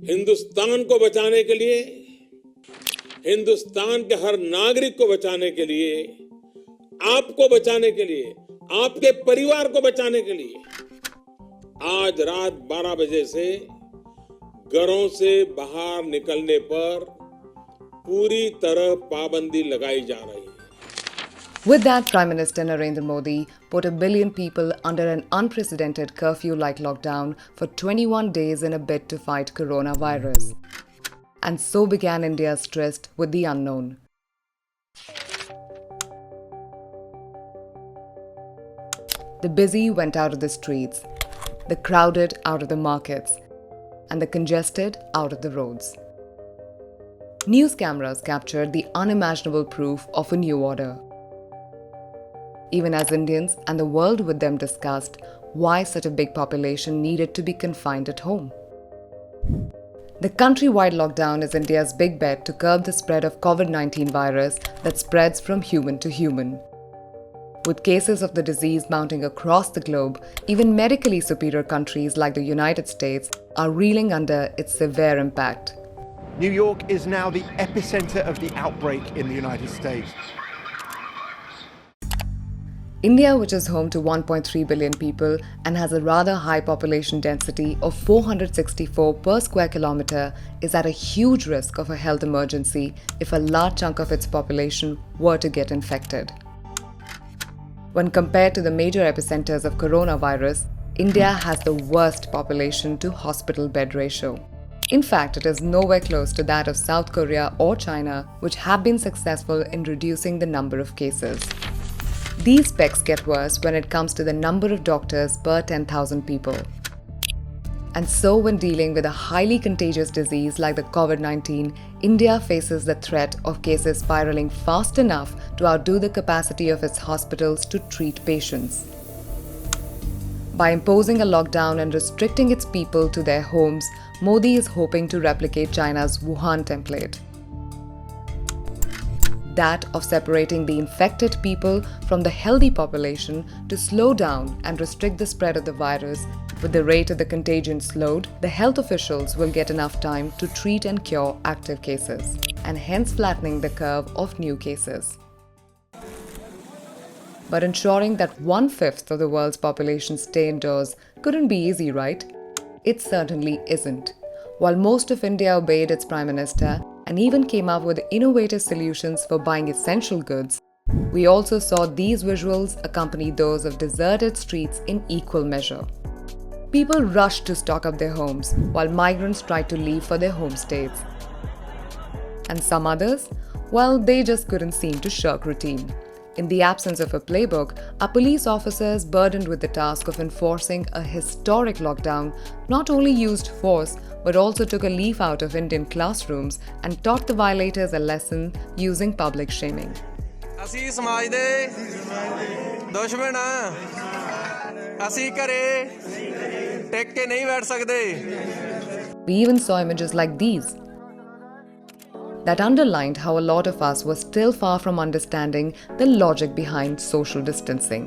हिंदुस्तान को बचाने के लिए, हिंदुस्तान के हर नागरिक को बचाने के लिए, आपको बचाने के लिए, आपके परिवार को बचाने के लिए आज रात 12 बजे से घरों से बाहर निकलने पर पूरी तरह पाबंदी लगाई जा रही है. With that, Prime Minister Narendra Modi put 1 billion people under an unprecedented curfew-like lockdown for 21 days in a bid to fight coronavirus. And so began India's tryst with the unknown. The busy went out of the streets, the crowded out of the markets, and the congested out of the roads. News cameras captured the unimaginable proof of a new order. Even as Indians and the world with them discussed why such a big population needed to be confined at home. The country-wide lockdown is India's big bet to curb the spread of COVID-19 virus that spreads from human to human. With cases of the disease mounting across the globe, even medically superior countries like the United States are reeling under its severe impact. New York is now the epicenter of the outbreak in the United States. India, which is home to 1.3 billion people and has a rather high population density of 464 per square kilometre, is at a huge risk of a health emergency if a large chunk of its population were to get infected. When compared to the major epicenters of coronavirus, India has the worst population to hospital bed ratio. In fact, it is nowhere close to that of South Korea or China, which have been successful in reducing the number of cases. These specs get worse when it comes to the number of doctors per 10,000 people. And so when dealing with a highly contagious disease like the COVID-19, India faces the threat of cases spiraling fast enough to outdo the capacity of its hospitals to treat patients. By imposing a lockdown and restricting its people to their homes, Modi is hoping to replicate China's Wuhan template. That of separating the infected people from the healthy population to slow down and restrict the spread of the virus. With the rate of the contagion slowed, the health officials will get enough time to treat and cure active cases, and hence flattening the curve of new cases. But ensuring that 1/5 of the world's population stay indoors couldn't be easy, right? It certainly isn't. While most of India obeyed its Prime Minister and even came up with innovative solutions for buying essential goods, we also saw these visuals accompany those of deserted streets in equal measure. People rushed to stock up their homes while migrants tried to leave for their homestays. And some others? Well, they just couldn't seem to shirk routine. In the absence of a playbook, our police officers burdened with the task of enforcing a historic lockdown not only used force but also took a leaf out of Indian classrooms and taught the violators a lesson using public shaming. ਅਸੀਂ ਸਮਾਜ ਦੇ ਦੁਸ਼ਮਣ ਆ ਅਸੀਂ ਘਰੇ ਟਿਕ ਕੇ ਨਹੀਂ ਬੈਠ ਸਕਦੇ We even saw images like these that underlined how a lot of us were still far from understanding the logic behind social distancing.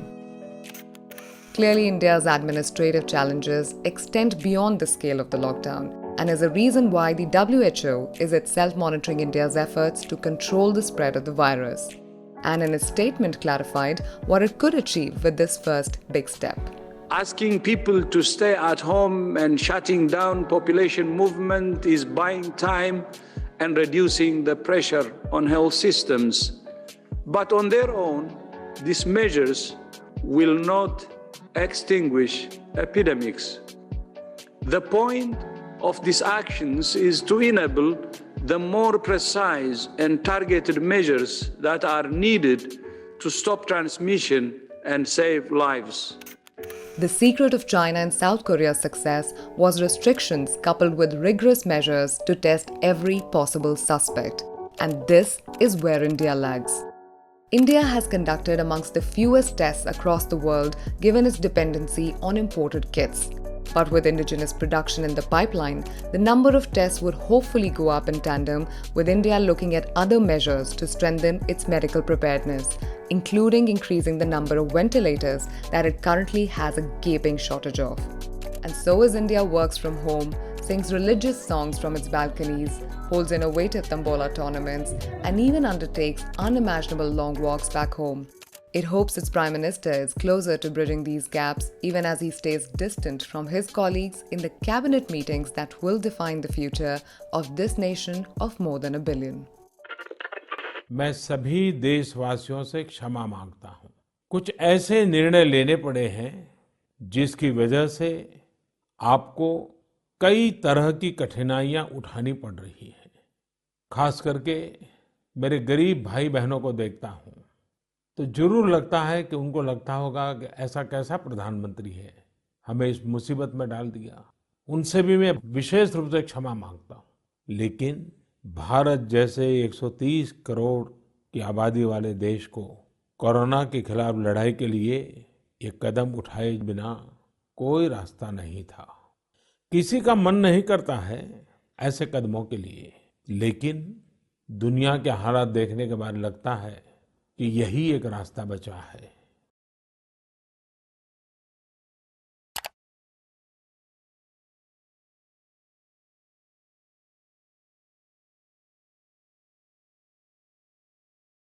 Clearly, India's administrative challenges extend beyond the scale of the lockdown and is a reason why the WHO is itself monitoring India's efforts to control the spread of the virus, and in a statement clarified what it could achieve with this first big step. Asking people to stay at home and shutting down population movement is buying time and reducing the pressure on health systems. But on their own, these measures will not extinguish epidemics. The point of these actions is to enable the more precise and targeted measures that are needed to stop transmission and save lives. The secret of China and South Korea's success was restrictions coupled with rigorous measures to test every possible suspect. And this is where India lags. India has conducted amongst the fewest tests across the world given its dependency on imported kits. But with indigenous production in the pipeline, the number of tests would hopefully go up in tandem with India looking at other measures to strengthen its medical preparedness, including increasing the number of ventilators that it currently has a gaping shortage of. And so as India works from home, sings religious songs from its balconies, holds innovative Tambola tournaments, and even undertakes unimaginable long walks back home. It hopes its Prime Minister is closer to bridging these gaps even as he stays distant from his colleagues in the cabinet meetings that will define the future of this nation of more than a billion. मैं सभी देशवासियों से क्षमा मांगता हूं। कुछ ऐसे निर्णय लेने पड़े हैं जिसकी वजह से आपको कई तरह की कठिनाइयां उठानी पड़ रही हैं। खास करके मेरे गरीब भाई बहनों को देखता हूं तो जरूर लगता है कि उनको लगता होगा कि ऐसा कैसा प्रधानमंत्री है, हमें इस मुसीबत में डाल दिया। उनसे भी मैं विशेष रूप से क्षमा मांगता हूं। लेकिन भारत जैसे 130 करोड़ की आबादी वाले देश को कोरोना के खिलाफ लड़ाई के लिए एक कदम उठाए बिना कोई रास्ता नहीं था। किसी का मन नहीं करता है ऐसे कदमों के लिए, लेकिन दुनिया के हालात देखने के बाद लगता है कि यही एक रास्ता बचा है।